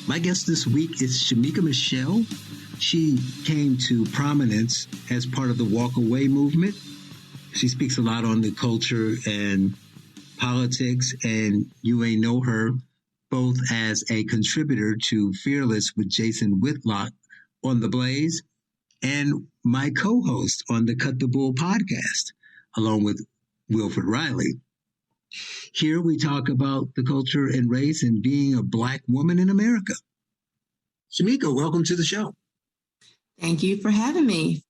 My guest this week is Shemeka Michelle. She came to prominence as part of the Walk Away movement. She speaks a lot on the culture and politics, and you may know her both as a contributor to Fearless with Jason Whitlock on The Blaze and my co-host on the Cut the Bull podcast, along with Wilfred Riley. Here we talk about the culture and race and being a Black woman in America. Shemeka, welcome to the show. Thank you for having me.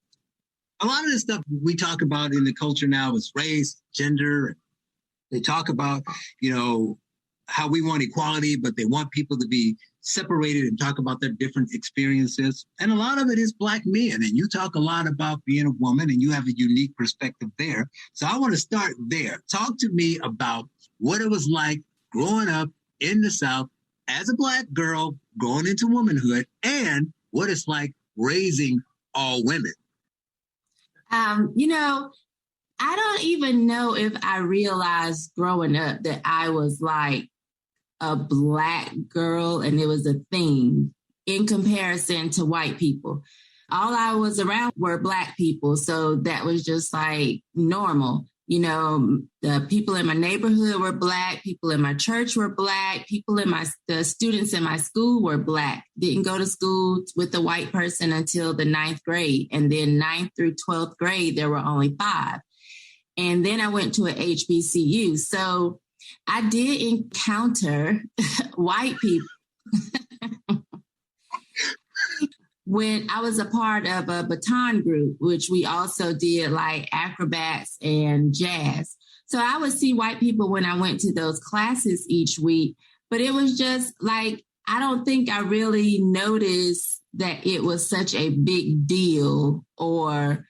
A lot of the stuff we talk about in the culture now is race, gender. They talk about, how we want equality, but they want people to be separated and talk about their different experiences. And a lot of it is Black men. And you talk a lot about being a woman, and you have a unique perspective there. So I want to start there. Talk to me about what it was like growing up in the South as a Black girl, going into womanhood, and what it's like raising all women. I don't even know if I realized growing up that I was like a Black girl and it was a thing in comparison to white people. All I was around were Black people. So that was just like normal. The people in my neighborhood were Black, people in my church were Black, the students in my school were Black. Didn't go to school with a white person until the 9th grade. And then 9th through 12th grade, there were only 5. And then I went to an HBCU. So I did encounter white people when I was a part of a baton group, which we also did like acrobats and jazz. So I would see white people when I went to those classes each week, but it was just like, I don't think I really noticed that it was such a big deal or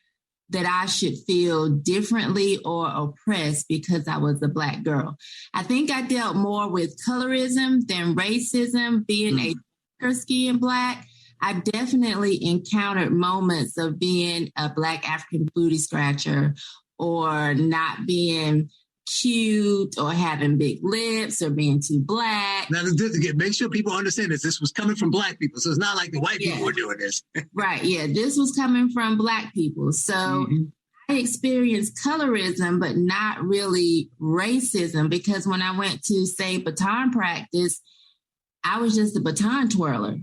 that I should feel differently or oppressed because I was a Black girl. I think I dealt more with colorism than racism, being a darker-skinned Black. I definitely encountered moments of being a Black African booty scratcher or not being cute or having big lips or being too Black. Now, make sure people understand this was coming from Black people. So it's not like the white people were doing this. Right. Yeah. This was coming from Black people. So I experienced colorism, but not really racism, because when I went to, say, baton practice, I was just a baton twirler,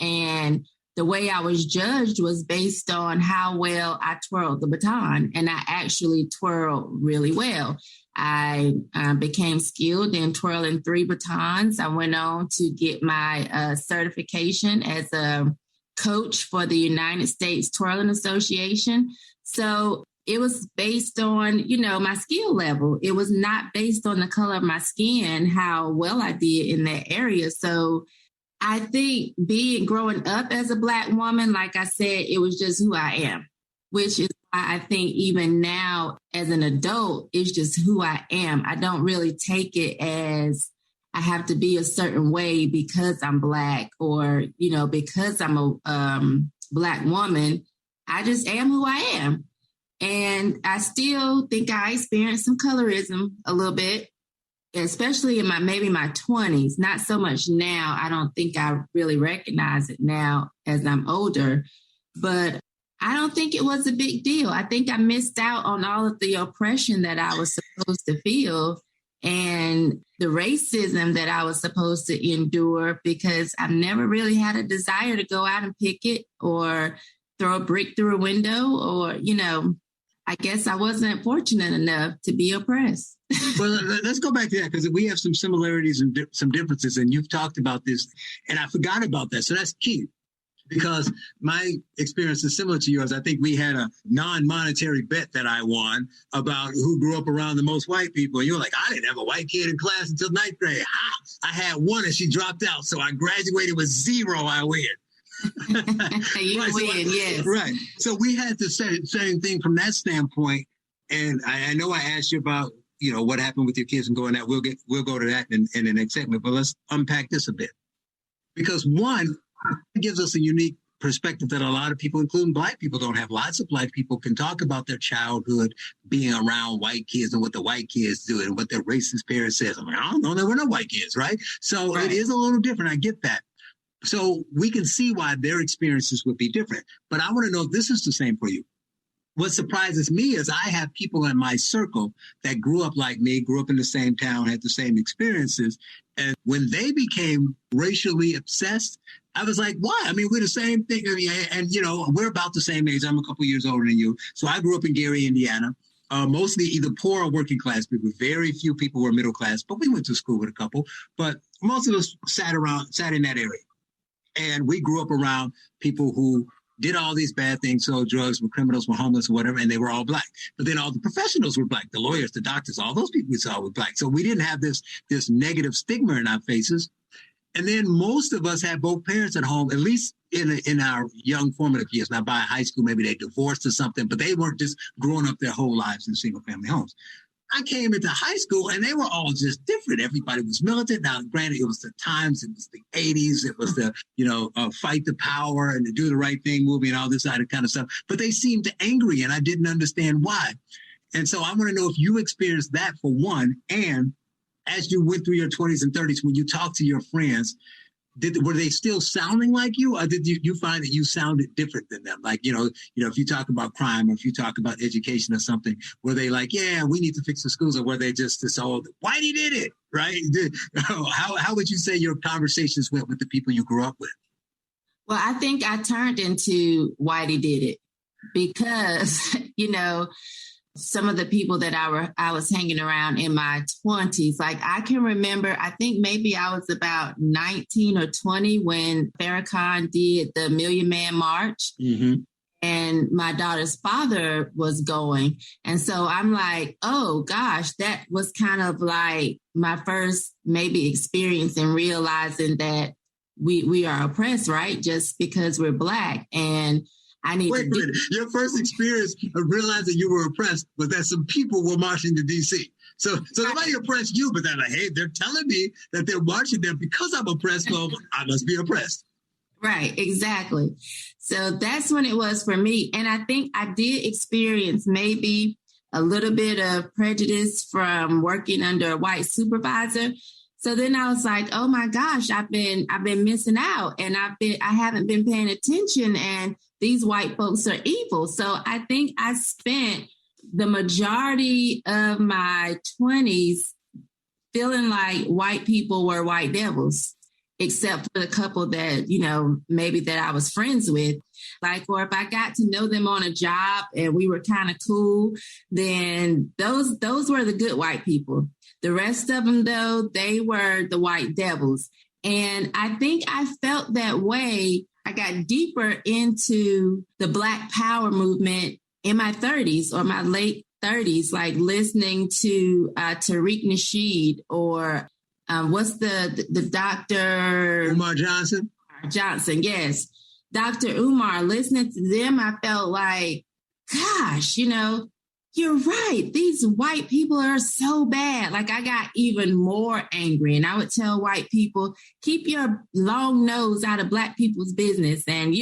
and the way I was judged was based on how well I twirled the baton. And I actually twirled really well. I became skilled in twirling 3 batons. I went on to get my certification as a coach for the United States Twirling Association. So it was based on, my skill level. It was not based on the color of my skin, how well I did in that area. So I think growing up as a Black woman, like I said, it was just who I am, which is why I think even now as an adult, it's just who I am. I don't really take it as I have to be a certain way because I'm Black or, because I'm a Black woman. I just am who I am. And I still think I experienced some colorism a little bit, especially in maybe my 20s. Not so much now. I don't think I really recognize it now as I'm older, but I don't think it was a big deal. I think I missed out on all of the oppression that I was supposed to feel and the racism that I was supposed to endure, because I've never really had a desire to go out and picket or throw a brick through a window or, I guess I wasn't fortunate enough to be oppressed. Well, let's go back to that, because we have some similarities and some differences, and you've talked about this, and I forgot about that. So that's key, because my experience is similar to yours. I think we had a non-monetary bet that I won about who grew up around the most white people. And you were like, I didn't have a white kid in class until 9th grade. I had one and she dropped out. So I graduated with 0. I win. Yes. Right. So we had the same thing from that standpoint. And I know I asked you about, what happened with your kids and going out. We'll go to that in the next segment, but let's unpack this a bit. Because one, it gives us a unique perspective that a lot of people, including Black people, don't have. Lots of Black people can talk about their childhood being around white kids and what the white kids do and what their racist parents says. I'm like, I don't know, there were no white kids, right? So It is a little different. I get that. So we can see why their experiences would be different. But I want to know if this is the same for you. What surprises me is I have people in my circle that grew up like me, grew up in the same town, had the same experiences. And when they became racially obsessed, I was like, why? I mean, we're the same thing. And, you know, we're about the same age. I'm a couple years older than you. So I grew up in Gary, Indiana. Mostly either poor or working class people. Very few people were middle class, but we went to school with a couple. But most of us sat in that area. And we grew up around people who did all these bad things, sold drugs, were criminals, were homeless, or whatever, and they were all black. But then all the professionals were black, the lawyers, the doctors, all those people we saw were black. So we didn't have this negative stigma in our faces. And then most of us had both parents at home, at least in our young formative years. Now, by high school, maybe they divorced or something, but they weren't just growing up their whole lives in single-family homes. I came into high school and they were all just different. Everybody was militant. Now, granted, it was the times, it was the 80s, it was the, fight the power and the do the right thing movie and all this other kind of stuff. But they seemed angry and I didn't understand why. And so I want to know if you experienced that for one, and as you went through your 20s and 30s, when you talked to your friends, were they still sounding like you, or did you find that you sounded different than them? Like, if you talk about crime or if you talk about education or something, were they like, yeah, we need to fix the schools, or were they just this old, Whitey did it, right? How would you say your conversations went with the people you grew up with? Well, I think I turned into Whitey did it because, some of the people that I was hanging around in my 20s, like I can remember, I think maybe I was about 19 or 20 when Farrakhan did the Million Man March. Mm-hmm. And my daughter's father was going. And so I'm like, oh gosh, that was kind of like my first maybe experience in realizing that we are oppressed, right? Just because we're Black. And I need Wait a minute. Your first experience of realizing you were oppressed was that some people were marching to D.C. So nobody oppressed you, but they're like, hey, they're telling me that they're marching there because I'm oppressed. Well, I must be oppressed. Right, exactly. So that's when it was for me. And I think I did experience maybe a little bit of prejudice from working under a white supervisor. So then I was like, oh my gosh, I've been missing out, and I haven't been paying attention, and these white folks are evil. So I think I spent the majority of my 20s feeling like white people were white devils, except for the couple that, maybe that I was friends with. Like, or if I got to know them on a job and we were kind of cool, then those were the good white people. The rest of them, though, they were the white devils. And I think I felt that way. I got deeper into the Black Power movement in my 30s or my late 30s, like listening to Tariq Nasheed or what's the doctor? Umar Johnson? Johnson, yes. Dr. Umar, listening to them, I felt like, gosh, you're right. These white people are so bad. Like I got even more angry, and I would tell white people, keep your long nose out of Black people's business. And,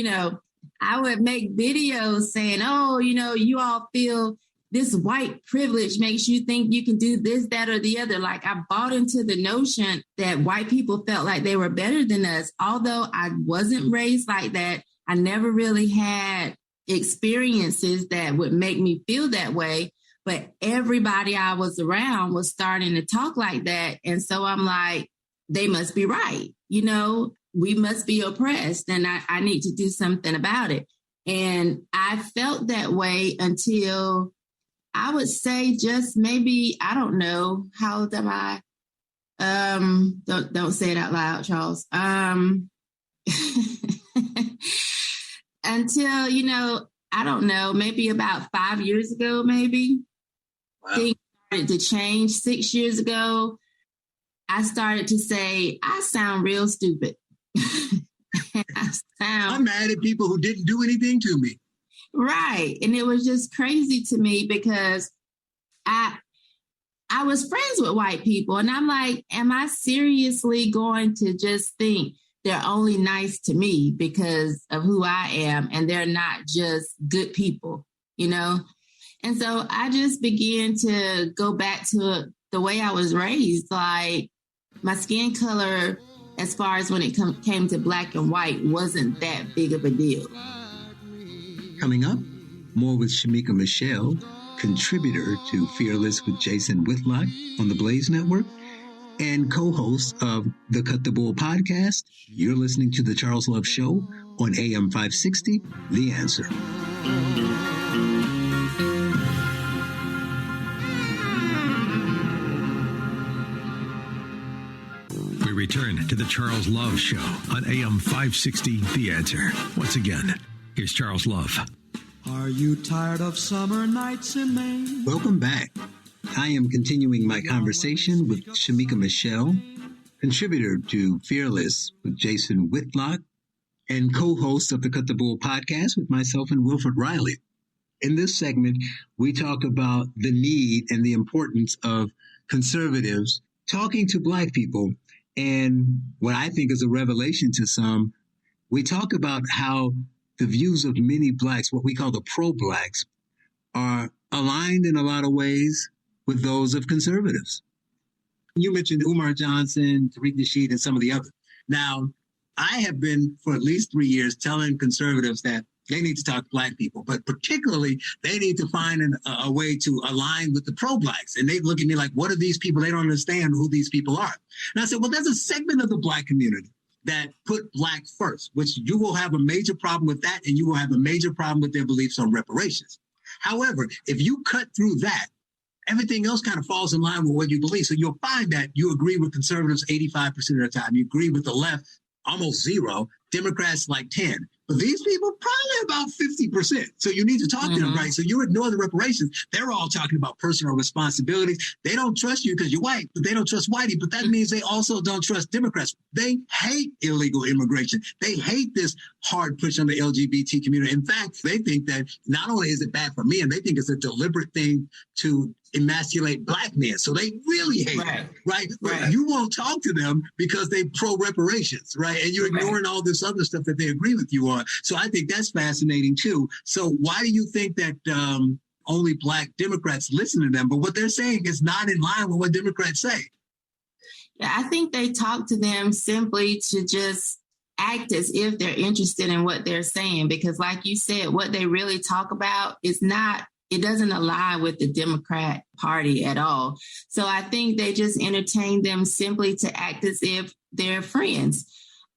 I would make videos saying, oh, you all feel this white privilege makes you think you can do this, that, or the other. Like I bought into the notion that white people felt like they were better than us. Although I wasn't raised like that, I never really had experiences that would make me feel that way. But everybody I was around was starting to talk like that. And so I'm like, they must be right. We must be oppressed, and I need to do something about it. And I felt that way until I would say just maybe, I don't know, how old am I? Don't say it out loud, Charles. Until, I don't know, maybe about 5 years ago, maybe. Wow. Things started to change. 6 years ago, I started to say, I sound real stupid. I'm mad at people who didn't do anything to me. Right. And it was just crazy to me because I was friends with white people, and I'm like, am I seriously going to just think they're only nice to me because of who I am, and they're not just good people, And so I just began to go back to the way I was raised. Like my skin color as far as when it came to black and white, wasn't that big of a deal. Coming up, more with Shemeka Michelle, contributor to Fearless with Jason Whitlock on the Blaze Network and co-host of the Cut the Bull podcast. You're listening to The Charles Love Show on AM 560, The Answer. We return to The Charles Love Show on AM 560, The Answer. Once again, here's Charles Love. Are you tired of summer nights in Maine? Welcome back. I am continuing my conversation with Shemeka Michelle, contributor to Fearless with Jason Whitlock, and co-host of the Cut the Bull podcast with myself and Wilfred Riley. In this segment, we talk about the need and the importance of conservatives talking to Black people. And what I think is a revelation to some, we talk about how the views of many Blacks, what we call the pro-Blacks, are aligned in a lot of ways with those of conservatives. You mentioned Umar Johnson, Tariq Nasheed, and some of the others. Now, I have been for at least 3 years telling conservatives that they need to talk to Black people, but particularly they need to find a way to align with the pro-Blacks. And they look at me like, what are these people? They don't understand who these people are. And I said, well, there's a segment of the Black community that put Black first, which you will have a major problem with that, and you will have a major problem with their beliefs on reparations. However, if you cut through that, everything else kind of falls in line with what you believe. So you'll find that you agree with conservatives 85% of the time. You agree with the left almost zero, Democrats like 10. But these people probably about 50%. So you need to talk to them, right? So you ignore the reparations. They're all talking about personal responsibilities. They don't trust you because you're white, but they don't trust whitey. But that means they also don't trust Democrats. They hate illegal immigration. They hate this hard push on the LGBT community. In fact, they think that not only is it bad for men, they think it's a deliberate thing to emasculate Black men. So they really hate it, right? But you won't talk to them because they pro-reparations, right? And you're ignoring all this other stuff that they agree with you on. So I think that's fascinating too. So why do you think that only Black Democrats listen to them? But what they're saying is not in line with what Democrats say. Yeah, I think they talk to them simply to just act as if they're interested in what they're saying. Because like you said, what they really talk about is not, it doesn't align with the Democrat Party at all. So I think they just entertain them simply to act as if they're friends.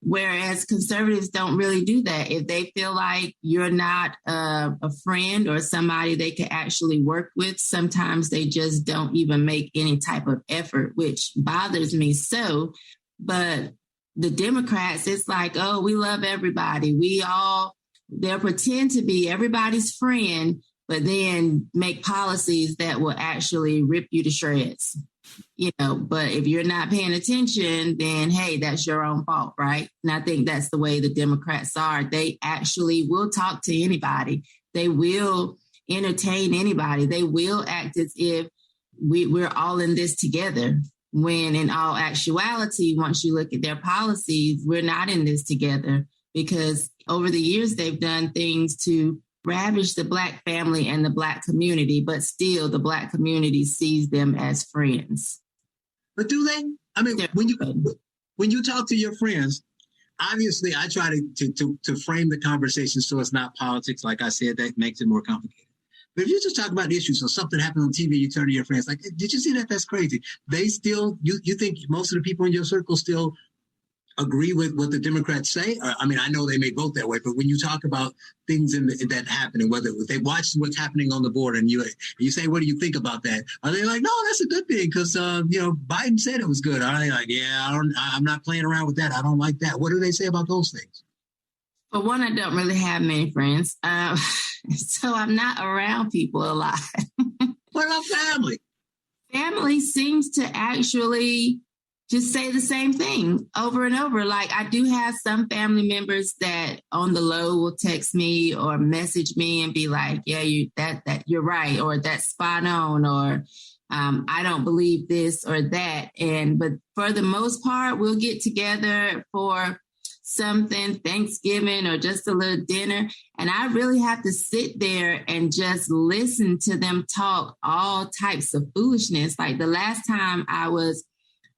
Whereas conservatives don't really do that. If they feel like you're not a friend or somebody they can actually work with, sometimes they just don't even make any type of effort, which bothers me so. But the Democrats, it's like, oh, we love everybody. They'll pretend to be everybody's friend, but then make policies that will actually rip you to shreds. But if you're not paying attention, then, hey, that's your own fault, right? And I think that's the way the Democrats are. They actually will talk to anybody. They will entertain anybody. They will act as if we're all in this together, when in all actuality, once you look at their policies, we're not in this together, because over the years, they've done things to ravage the Black family and the Black community, but still the Black community sees them as friends. But do they? I mean, when you talk to your friends, obviously I try to frame the conversation so it's not politics. Like I said, that makes it more complicated. But if you just talk about issues, so something happened on TV, you turn to your friends like, hey, did you see that? That's crazy. They still, you think most of the people in your circle still agree with what the Democrats say? I mean, I know they may vote that way, but when you talk about things that happen, and whether they watch what's happening on the border, and you say, what do you think about that? Are they like, no, that's a good thing because Biden said it was good? Are they like, yeah, I'm not playing around with that. I don't like that. What do they say about those things? For one, I don't really have many friends, so I'm not around people a lot. What about family? Family seems to actually just say the same thing over and over. Like, I do have some family members that on the low will text me or message me and be like, yeah, that you're right, or that's spot on, or I don't believe this or that. But for the most part, we'll get together for something, Thanksgiving or just a little dinner. And I really have to sit there and just listen to them talk all types of foolishness. Like the last time I was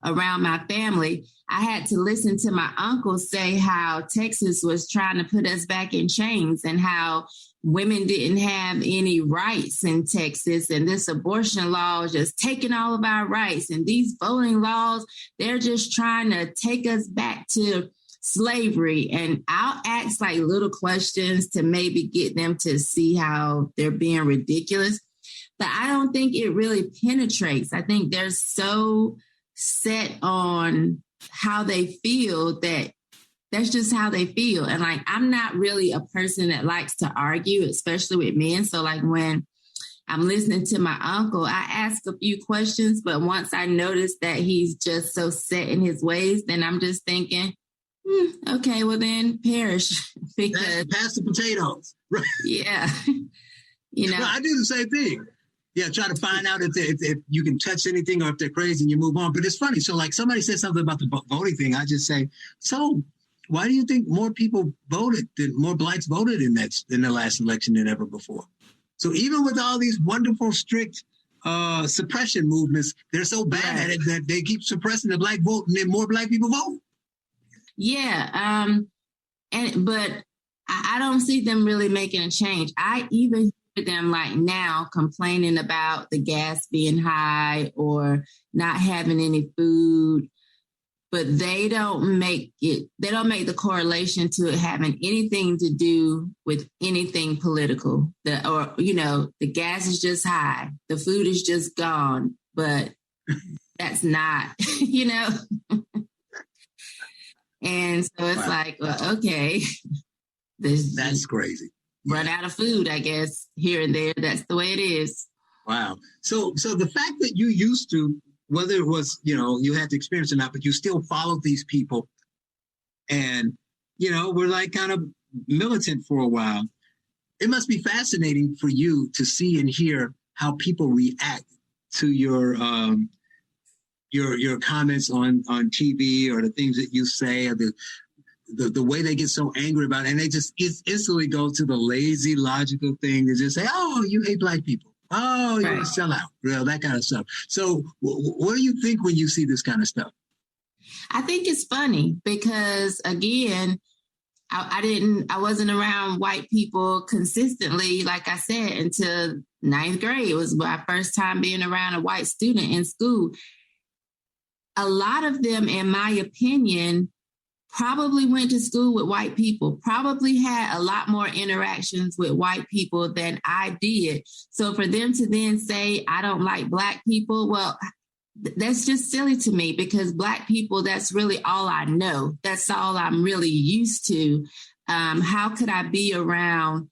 around my family, I had to listen to my uncle say how Texas was trying to put us back in chains and how women didn't have any rights in Texas. And this abortion law is just taking all of our rights. And these voting laws, they're just trying to take us back to slavery. And I'll ask like little questions to maybe get them to see how they're being ridiculous. But I don't think it really penetrates. I think they're so set on how they feel that that's just how they feel. And like, I'm not really a person that likes to argue, especially with men. So like when I'm listening to my uncle, I ask a few questions, but once I notice that he's just so set in his ways, then I'm just thinking, okay, well then perish. Because pass the potatoes. Right. Yeah. You know, well, I do the same thing. Yeah, try to find out if you can touch anything or if they're crazy and you move on. But it's funny. So like somebody said something about the voting thing. I just say, so why do you think more people voted, more blacks voted in the last election than ever before? So even with all these wonderful, strict suppression movements, they're so bad at it that they keep suppressing the black vote and then more black people vote. Yeah. But I don't see them really making a change. I even them like now complaining about the gas being high or not having any food, but they don't make the correlation to it having anything to do with anything political. The gas is just high, the food is just gone, but that's not, and so it's like, well, okay, that's crazy. Run out of food, I guess, here and there. That's the way it is. Wow. So the fact that you used to, whether it was, you had the experience or not, but you still followed these people and, were like kind of militant for a while. It must be fascinating for you to see and hear how people react to your comments on TV or the things that you say or the way they get so angry about it, and they just instantly go to the lazy, logical thing to just say, oh, you hate black people. Oh, you're a sellout. That kind of stuff. So what do you think when you see this kind of stuff? I think it's funny because, again, I wasn't around white people consistently, like I said, until 9th grade. It was my first time being around a white student in school. A lot of them, in my opinion, probably went to school with white people, probably had a lot more interactions with white people than I did. So for them to then say, I don't like black people, well, that's just silly to me because black people, that's really all I know. That's all I'm really used to. How could I be around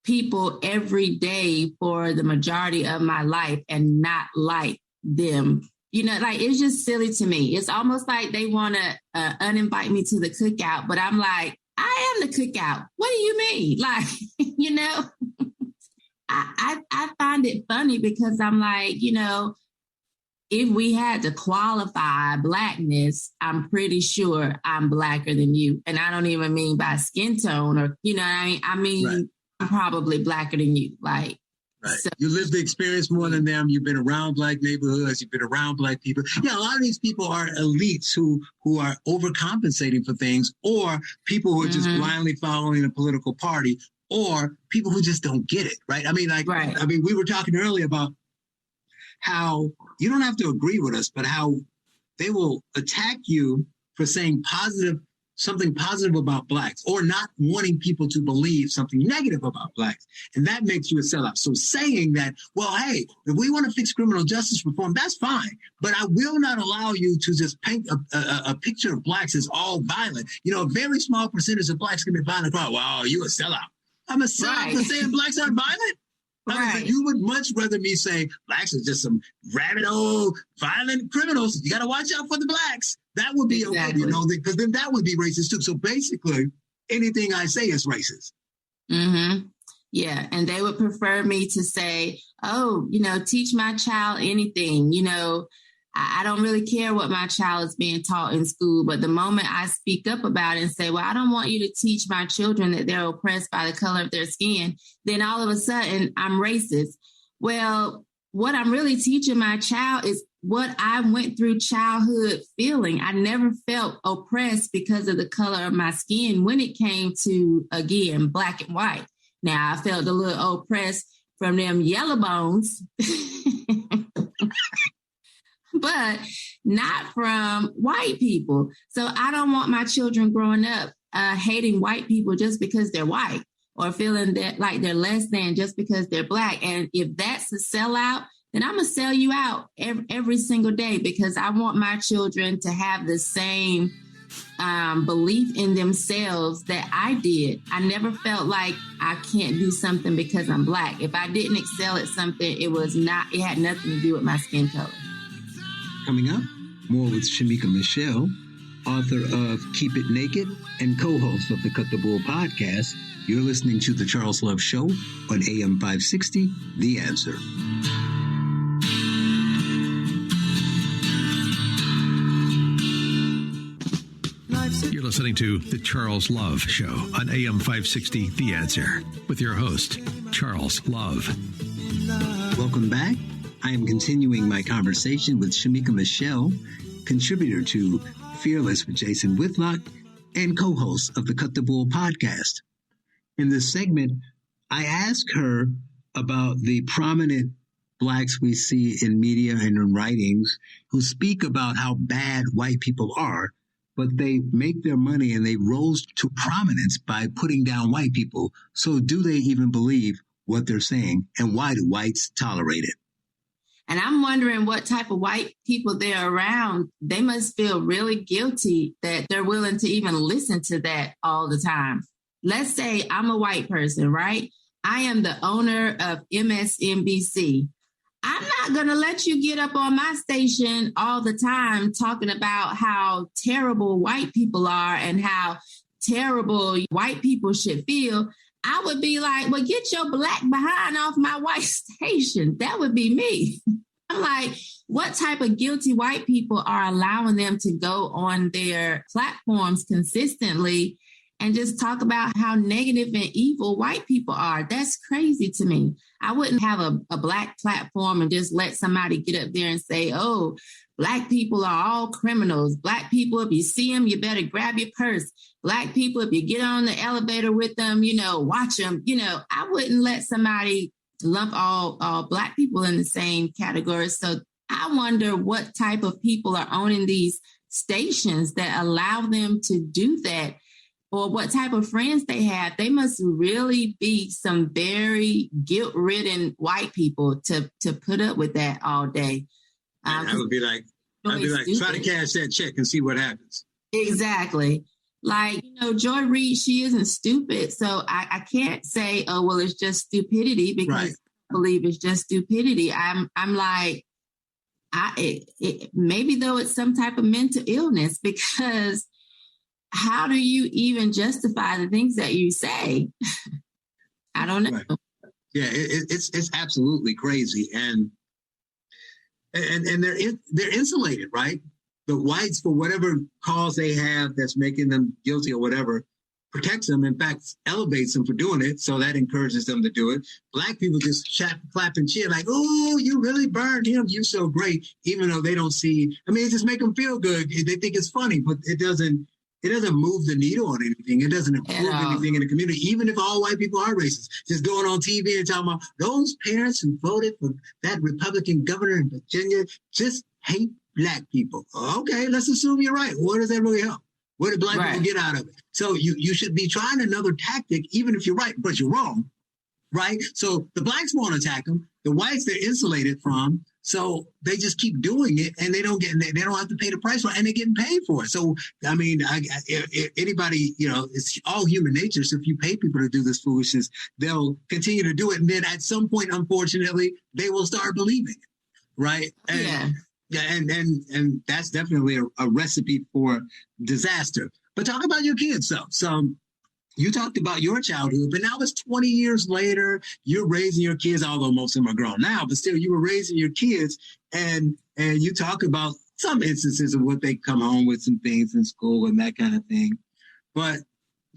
people every day for the majority of my life and not like them? It's just silly to me. It's almost like they want to uninvite me to the cookout, but I'm like, I am the cookout. What do you mean? I find it funny because I'm like, if we had to qualify blackness, I'm pretty sure I'm blacker than you. And I don't even mean by skin tone or, I mean, right. I'm probably blacker than you. Right. So, you lived the experience more than them. You've been around black neighborhoods. You've been around black people. Yeah, a lot of these people are elites who are overcompensating for things, or people who are just blindly following a political party, or people who just don't get it. Right. I mean, we were talking earlier about how you don't have to agree with us, but how they will attack you for saying something positive about blacks or not wanting people to believe something negative about blacks. And that makes you a sellout. So saying that, well, hey, if we want to fix criminal justice reform, that's fine. But I will not allow you to just paint a picture of blacks as all violent. A very small percentage of blacks can be violent. Wow, you a sellout. I'm a sellout for saying blacks aren't violent? Right. You would much rather me say blacks are just some rabid old violent criminals. You got to watch out for the blacks. That would be okay, because then that would be racist too. So basically, anything I say is racist. Mm-hmm. Yeah, and they would prefer me to say, oh, teach my child anything. I don't really care what my child is being taught in school, but the moment I speak up about it and say, well, I don't want you to teach my children that they're oppressed by the color of their skin, then all of a sudden I'm racist. Well, what I'm really teaching my child is what I went through childhood feeling. I never felt oppressed because of the color of my skin when it came to, again, black and white. Now, I felt a little oppressed from them yellow bones, but not from white people. So I don't want my children growing up hating white people just because they're white, or feeling that like they're less than just because they're black. And if that's a sellout, then I'm going to sell you out every single day, because I want my children to have the same belief in themselves that I did. I never felt like I can't do something because I'm black. If I didn't excel at something, it had nothing to do with my skin color. Coming up, more with Shemeka Michelle, author of Keep It Naked and co-host of the Cut the Bull podcast. You're listening to The Charles Love Show on AM 560, The Answer. You're listening to The Charles Love Show on AM 560, The Answer, with your host, Charles Love. Welcome back. I am continuing my conversation with Shemeka Michelle, contributor to Fearless with Jason Whitlock and co-host of the Cut the Bull podcast. In this segment, I asked her about the prominent Blacks we see in media and in writings who speak about how bad white people are, but they make their money and they rose to prominence by putting down white people. So do they even believe what they're saying? And why do whites tolerate it? And I'm wondering what type of white people they're around. They must feel really guilty that they're willing to even listen to that all the time. Let's say I'm a white person, right? I am the owner of MSNBC. I'm not going to let you get up on my station all the time talking about how terrible white people are and how terrible white people should feel. I would be like, well, get your black behind off my white station. That would be me. I'm like, what type of guilty white people are allowing them to go on their platforms consistently and just talk about how negative and evil white people are? That's crazy to me. I wouldn't have a black platform and just let somebody get up there and say, oh, black people are all criminals. Black people, if you see them, you better grab your purse. Black people, if you get on the elevator with them, watch them. I wouldn't let somebody lump all black people in the same category. So I wonder what type of people are owning these stations that allow them to do that, or what type of friends they have. They must really be some very guilt-ridden white people to put up with that all day. I would be like, try to cash that check and see what happens. Exactly. Like, Joy Reid, she isn't stupid. So I can't say, oh, well, it's just stupidity, because right. I believe it's just stupidity. I'm like, maybe though it's some type of mental illness, because how do you even justify the things that you say? I don't know. Right. Yeah, it's absolutely crazy. And they're insulated, right? The whites, for whatever cause they have that's making them guilty or whatever, protects them. In fact, elevates them for doing it. So that encourages them to do it. Black people just clap and cheer like, oh, you really burned him. You're so great. Even though they don't see, it just make them feel good. They think it's funny, but it doesn't move the needle on anything. It doesn't improve anything in the community, even if all white people are racist. Just going on TV and talking about those parents who voted for that Republican governor in Virginia just hate black people. Okay, let's assume you're right. What does that really help? What did black people get out of it? So you should be trying another tactic, even if you're right, but you're wrong, right? So the blacks won't attack them. The whites they're insulated from. So they just keep doing it, and they don't have to pay the price for it, and they're getting paid for it. So, if anybody, it's all human nature. So if you pay people to do this foolishness, they'll continue to do it. And then at some point, unfortunately, they will start believing it, right? And, and that's definitely a recipe for disaster. But talk about your kids, though. So you talked about your childhood, but now it's 20 years later. You're raising your kids, although most of them are grown now, but still you were raising your kids, and you talk about some instances of what they come home with, some things in school and that kind of thing. But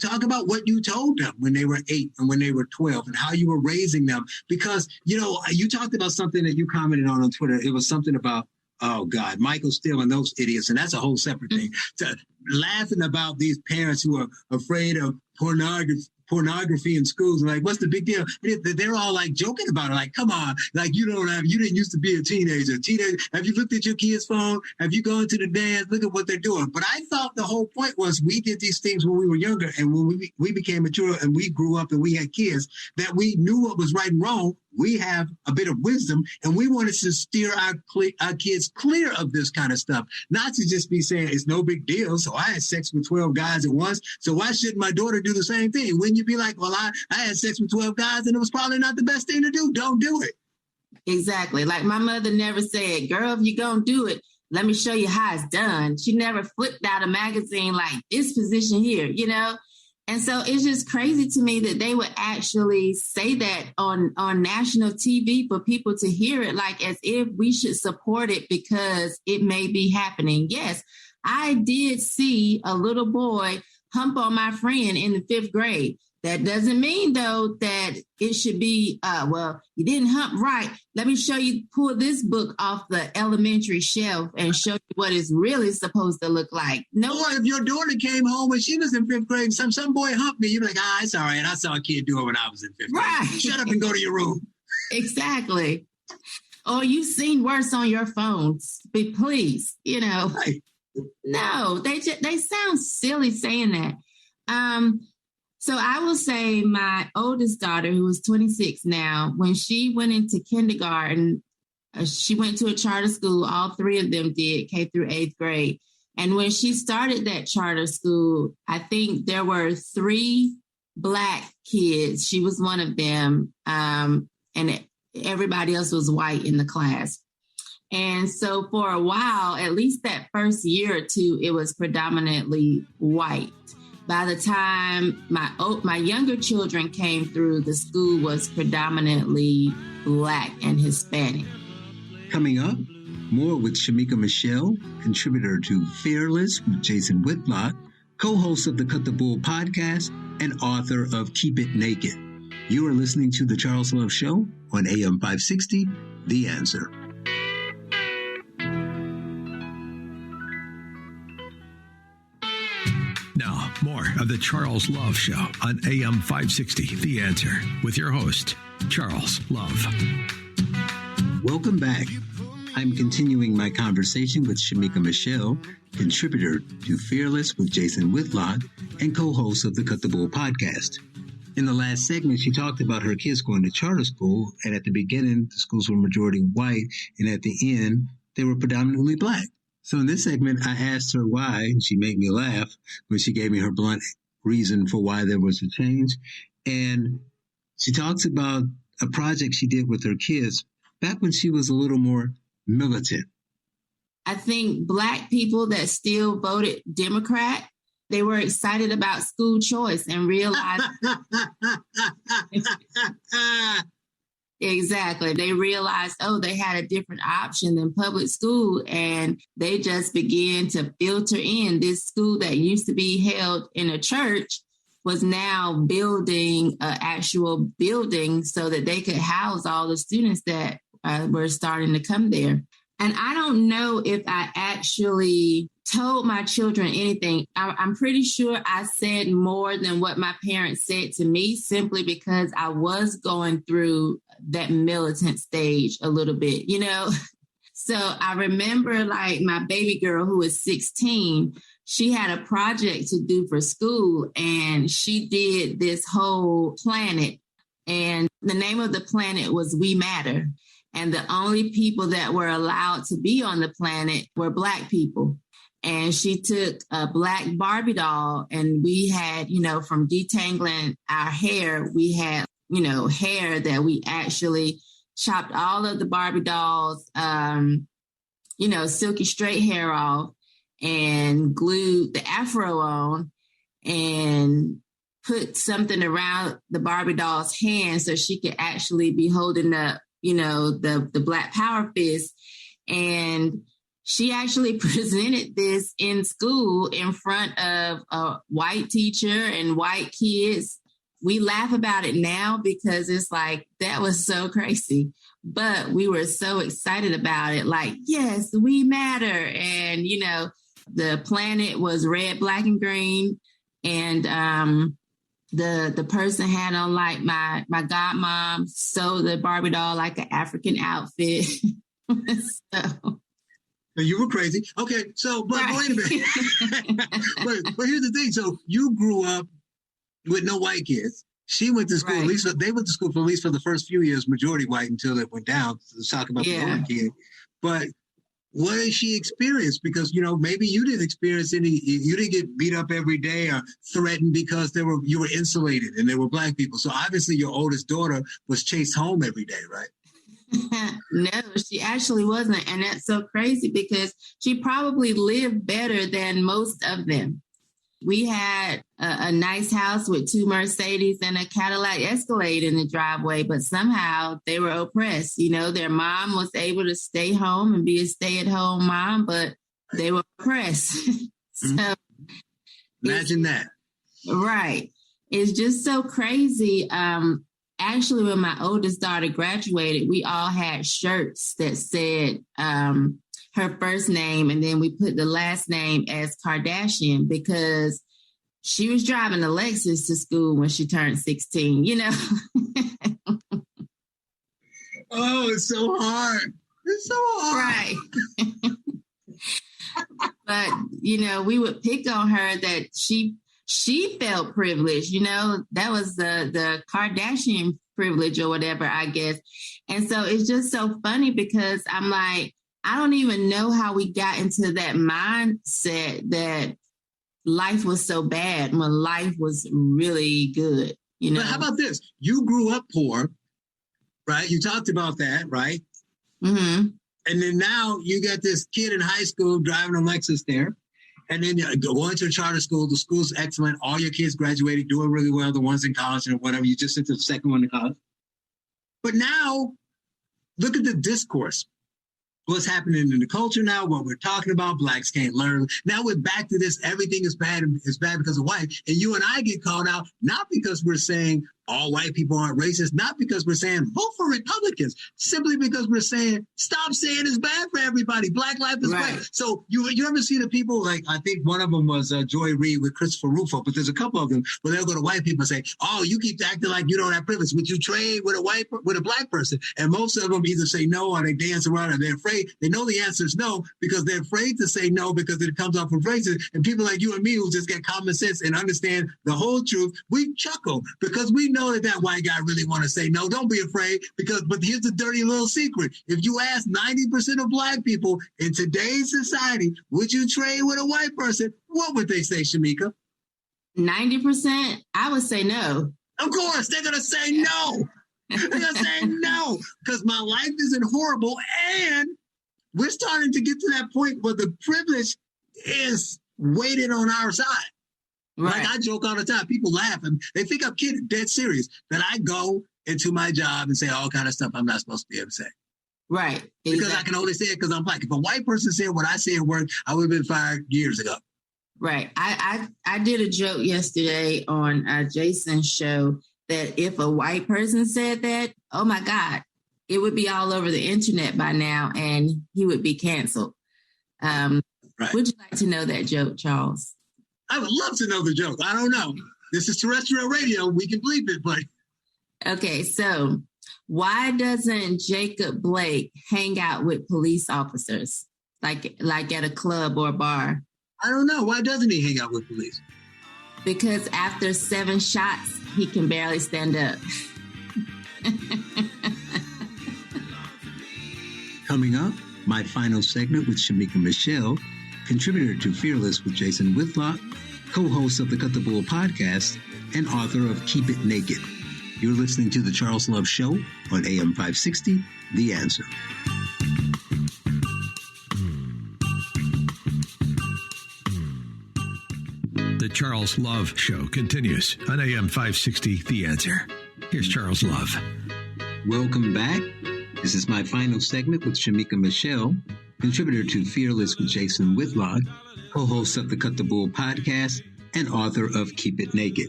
talk about what you told them when they were 8 and when they were 12 and how you were raising them. Because, you talked about something that you commented on Twitter. It was something about Oh, God, Michael Steele and those idiots. And that's a whole separate thing. So, laughing about these parents who are afraid of pornography in schools. Like, what's the big deal? They're all like joking about it. Like, come on, like you didn't used to be a teenager. Have you looked at your kid's phone? Have you gone to the dance? Look at what they're doing. But I thought the whole point was we did these things when we were younger, and when we became mature and we grew up and we had kids, that we knew what was right and wrong. We have a bit of wisdom, and we wanted to steer our kids clear of this kind of stuff, not to just be saying it's no big deal. So I had sex with 12 guys at once. So why shouldn't my daughter do the same thing? Wouldn't you be like, well, I had sex with 12 guys and it was probably not the best thing to do. Don't do it. Exactly. Like my mother never said, girl, if you're going to do it, let me show you how it's done. She never flipped out a magazine like this position here, you know? And so it's just crazy to me that they would actually say that on national TV for people to hear it, like as if we should support it because it may be happening. Yes, I did see a little boy hump on my friend in the 5th grade. That doesn't mean, though, that it should be, well, you didn't hump right. Let me show you, pull this book off the elementary shelf and show you what it's really supposed to look like. No. Or if your daughter came home when she was in 5th grade and some boy humped me, you'd be like, it's all right. I saw a kid do it when I was in 5th grade. Right. Shut up and go to your room. Exactly. Or you've seen worse on your phones. But please, you know. Right. No, they sound silly saying that. So I will say my oldest daughter, who is 26 now, when she went into kindergarten, she went to a charter school. All 3 of them did, K through 8th grade. And when she started that charter school, I think there were 3 Black kids. She was one of them. And everybody else was white in the class. And so for a while, at least that first year or two, it was predominantly white. By the time my younger children came through, the school was predominantly Black and Hispanic. Coming up, more with Shemeka Michelle, contributor to Fearless with Jason Whitlock, co-host of the Cut the Bull podcast, and author of Keep It Naked. You are listening to The Charles Love Show on AM 560, The Answer. Now, more of the Charles Love Show on AM 560, The Answer, with your host, Charles Love. Welcome back. I'm continuing my conversation with Shemeka Michelle, contributor to Fearless with Jason Whitlock, and co-host of the Cut the Bull podcast. In the last segment, she talked about her kids going to charter school, and at the beginning, the schools were majority white, and at the end, they were predominantly Black. So in this segment, I asked her why, and she made me laugh when she gave me her blunt reason for why there was a change. And she talks about a project she did with her kids back when she was a little more militant. I think Black people that still voted Democrat, they were excited about school choice and realized... Exactly. They realized, they had a different option than public school, and they just began to filter in. This school that used to be held in a church was now building an actual building so that they could house all the students that were starting to come there. And I don't know if I actually told my children anything. I'm pretty sure I said more than what my parents said to me, simply because I was going through that militant stage a little bit, you know? So I remember like my baby girl who was 16, she had a project to do for school, and she did this whole planet. And the name of the planet was We Matter. And the only people that were allowed to be on the planet were Black people. And she took a Black Barbie doll, and we had, from detangling our hair, we had, hair that we actually chopped all of the Barbie dolls, silky straight hair off, and glued the afro on and put something around the Barbie doll's hand so she could actually be holding up, the Black Power fist. And she actually presented this in school in front of a white teacher and white kids, we laugh about it now because it's like, that was so crazy. But we were so excited about it. Like, yes, we matter. And, you know, the planet was red, black, and green. And the person had on like my godmom sewed the Barbie doll like an African outfit. So. You were crazy. Okay, so, but right. Wait a minute. but here's the thing. So you grew up with no white kids. She went to school, right. At least they went to school for at least for the first few years, majority white until it went down. Let's talk about the one kid. But what did she experience? Because, you know, maybe you didn't experience you didn't get beat up every day or threatened because you were insulated and there were black people. So obviously your oldest daughter was chased home every day, right? No, she actually wasn't. And that's so crazy because she probably lived better than most of them. We had a nice house with 2 Mercedes and a Cadillac Escalade in the driveway, but somehow they were oppressed. You know, their mom was able to stay home and be a stay-at-home mom, but they were oppressed. So imagine that. Right. It's just so crazy. Actually, when my oldest daughter graduated, we all had shirts that said her first name, and then we put the last name as Kardashian because she was driving a Lexus to school when she turned 16, you know? Oh, it's so hard. It's so hard. Right. But, you know, we would pick on her that she felt privileged, you know, that was the Kardashian privilege or whatever, I guess. And so it's just so funny because I'm like, I don't even know how we got into that mindset that life was so bad when life was really good, you know? But how about this? You grew up poor, right? You talked about that, right? Mm-hmm. And then now you got this kid in high school driving a Lexus there. And then going to a charter school, the school's excellent. All your kids graduated, doing really well. The ones in college and whatever, you just sent the second one to college. But now, look at the discourse. What's happening in the culture now, what we're talking about, blacks can't learn. Now we're back to this, everything is bad because of white. And you and I get called out, not because we're saying all white people aren't racist, not because we're saying vote for Republicans, simply because we're saying stop saying it's bad for everybody. Black life is great. So you ever see the people, like I think one of them was Joy Reid with Christopher Rufo, but there's a couple of them where they'll go to white people and say, oh, you keep acting like you don't have privilege. Would you trade with a black person? And most of them either say no or they dance around and they're afraid. They know the answer is no because they're afraid to say no because it comes off of racist. And people like you and me who just get common sense and understand the whole truth, we chuckle because we know that white guy really want to say no. Don't be afraid but here's the dirty little secret. If you ask 90% of black people in today's society, would you trade with a white person? What would they say, Shemeka? 90%? I would say no. Of course, they're going to say no. They're going to say no because my life isn't horrible and we're starting to get to that point where the privilege is weighted on our side. Right. Like I joke all the time. People laugh and they think I'm kidding, dead serious, that I go into my job and say all kind of stuff I'm not supposed to be able to say. Right. Exactly. Because I can only say it because I'm black. If a white person said what I say at work, I would have been fired years ago. Right. I did a joke yesterday on Jason's show that if a white person said that, oh my God, it would be all over the internet by now and he would be canceled. Right. Would you like to know that joke, Charles? I would love to know the joke. I don't know. This is terrestrial radio. We can bleep it, but. Okay, so why doesn't Jacob Blake hang out with police officers like at a club or a bar? I don't know. Why doesn't he hang out with police? Because after 7 shots, he can barely stand up. Coming up, my final segment with Shemeka Michelle, contributor to Fearless with Jason Whitlock, co-host of the Cut the Bull podcast, and author of Keep It Naked. You're listening to The Charles Love Show on AM 560, The Answer. The Charles Love Show continues on AM 560, The Answer. Here's Charles Love. Welcome back. This is my final segment with Shemeka Michelle, contributor to Fearless with Jason Whitlock, co-host of the Cut the Bull podcast, and author of Keep It Naked.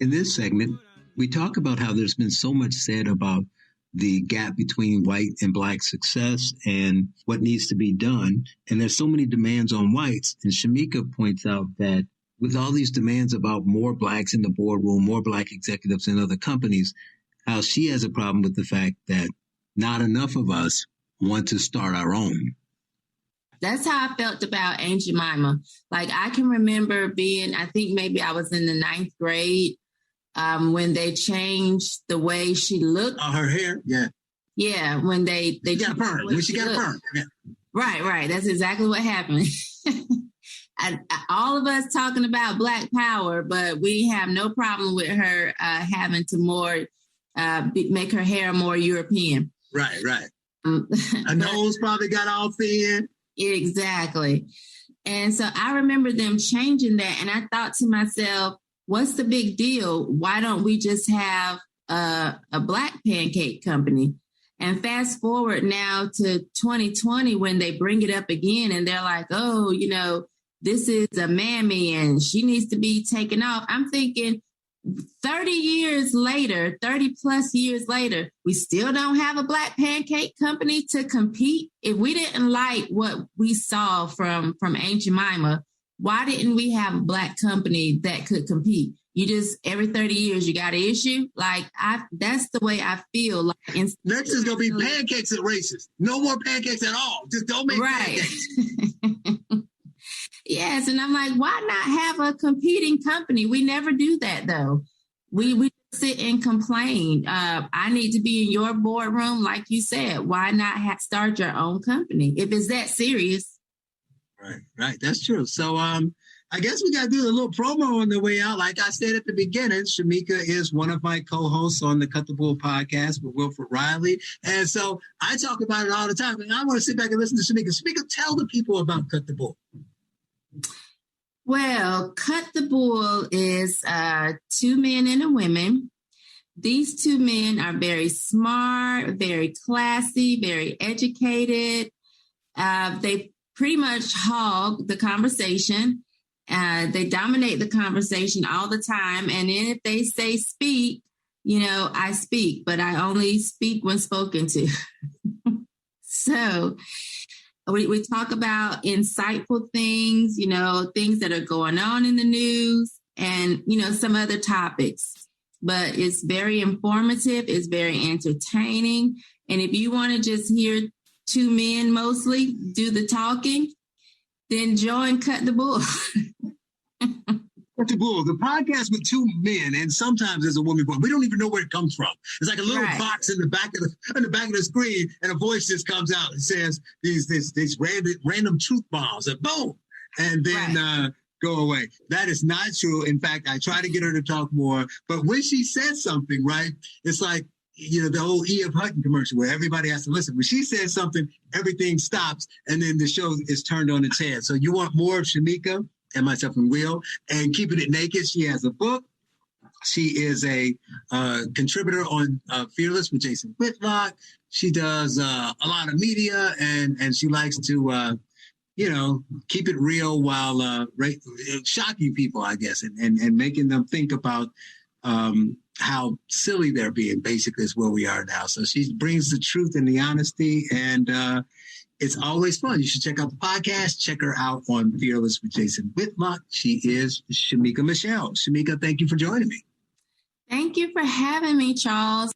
In this segment, we talk about how there's been so much said about the gap between white and black success and what needs to be done. And there's so many demands on whites. And Shemeka points out that with all these demands about more blacks in the boardroom, more black executives in other companies, how she has a problem with the fact that not enough of us want to start our own. That's how I felt about Aunt Jemima. Like, I can remember being, I think maybe I was in the 9th grade, when they changed the way she looked. Her hair, yeah. Yeah, when they got a perm. When she got a perm. Yeah. Right. That's exactly what happened. All of us talking about Black power, but we have no problem with her having to make her hair more European. Right. A nose probably got all thin. Exactly. And so I remember them changing that, and I thought to myself, what's the big deal? Why don't we just have a black pancake company? And fast forward now to 2020 when they bring it up again and they're like, oh, this is a mammy and she needs to be taken off. I'm thinking 30 plus years later, we still don't have a black pancake company to compete. If we didn't like what we saw from Aunt Jemima, why didn't we have a black company that could compete? You just, every 30 years, you got an issue. Like, that's the way I feel. Like, next is going to be pancakes at races. No more pancakes at all. Just don't make pancakes. Yes. And I'm like, why not have a competing company? We never do that, though. We sit and complain. I need to be in your boardroom. Like you said, why not start your own company if it's that serious? Right. That's true. So I guess we got to do a little promo on the way out. Like I said at the beginning, Shemeka is one of my co-hosts on the Cut the Bull podcast with Wilfred Riley. And so I talk about it all the time. And I want to sit back and listen to Shemeka. Shemeka, tell the people about Cut the Bull. Well, Cut the Bull is 2 men and a woman. These 2 men are very smart, very classy, very educated. They pretty much hog the conversation. They dominate the conversation all the time. And then if they say speak, I speak, but I only speak when spoken to. So we talk about insightful things, things that are going on in the news and, some other topics. But it's very informative. It's very entertaining. And if you want to just hear 2 men mostly do the talking, then join Cut the Bull. Cut the Bull, the podcast with 2 men, and sometimes there's a woman voice. We don't even know where it comes from. It's like a little box in the back of the screen, and a voice just comes out and says these random truth bombs, and boom, and then go away. That is not true. In fact, I try to get her to talk more, but when she says something, right, it's like, the old E.F. Hutton commercial where everybody has to listen. When she says something, everything stops, and then the show is turned on its head. So you want more of Shemeka and myself and Will, and Keeping It Naked. She has a book. She is a contributor on Fearless with Jason Whitlock. She does a lot of media, and she likes to, keep it real while shocking people, I guess, and making them think about how silly they're being, basically, is where we are now. So she brings the truth and the honesty, and it's always fun. You should check out the podcast. Check her out on Fearless with Jason Whitlock. She is Shemeka Michelle. Shemeka, thank you for joining me. Thank you for having me, Charles.